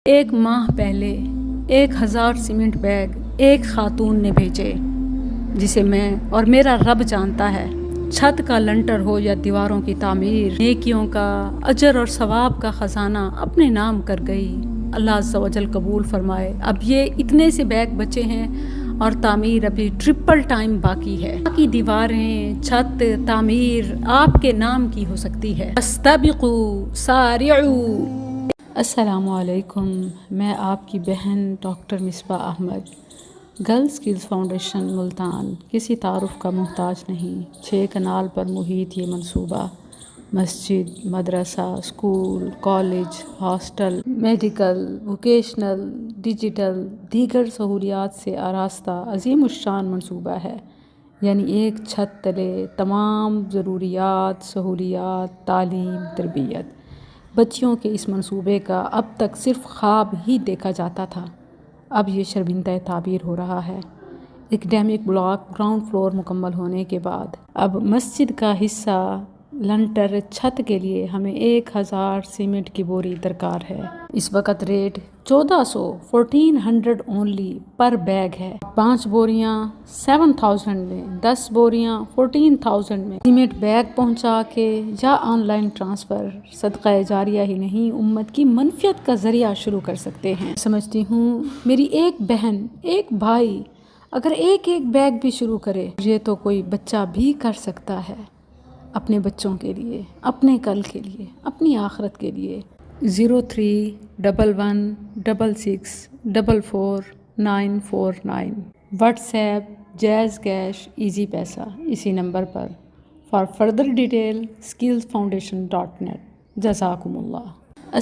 1 ماہ پہلے 1000 cement bag ایک خاتون نے بھیجے، جسے میں اور میرا رب جانتا ہے۔ چھت کا لنٹر ہو یا دیواروں کی تعمیر، نیکیوں کا، اجر اور ثواب کا خزانہ اپنے نام کر گئی۔ اللہ عز و جل قبول فرمائے۔ اب یہ اتنے سے بیگ بچے ہیں اور تعمیر ابھی ٹرپل ٹائم باقی ہے۔ باقی دیواریں، چھت، تعمیر آپ کے نام کی ہو سکتی ہے۔ استبقوا سارعوا۔ السلام علیکم، میں آپ کی بہن doctor Misbah Ahmed. Girl skills foundation Multan کسی تعارف کا محتاج نہیں۔ 6 کنال پر محیط یہ منصوبہ مسجد، مدرسہ، school, college, hostel, medical, vocational, digital, دیگر سہولیات سے آراستہ عظیم الشان منصوبہ ہے۔ یعنی ایک چھت تلے تمام ضروریات، سہولیات، تعلیم، تربیت۔ بچیوں کے اس منصوبے کا اب تک صرف خواب ہی دیکھا جاتا تھا، اب یہ شرمندہ تعبیر ہو رہا ہے۔ ایکڈیمک بلاک گراؤنڈ فلور مکمل ہونے کے بعد اب مسجد کا حصہ لنٹر چھت کے لیے ہمیں 1000 سیمنٹ کی بوری درکار ہے۔ اس وقت ریٹ 1400 اونلی پر بیگ ہے۔ 5 بوریاں 7000 میں، 10 بوریاں 14000 میں۔ سیمنٹ بیگ پہنچا کے یا آن لائن ٹرانسفر صدقہ جاریہ ہی نہیں، امت کی منفعت کا ذریعہ شروع کر سکتے ہیں۔ سمجھتی ہوں میری ایک بہن، ایک بھائی اگر ایک بیگ بھی شروع کرے، یہ تو کوئی بچہ بھی کر سکتا ہے، اپنے بچوں کے لیے، اپنے کل کے لیے، اپنی آخرت کے لیے۔ 0311664449 واٹس ایپ جیز کیش ایزی پیسہ اسی number per. For further detail skillsfoundation.net۔ جزاکم اللہ۔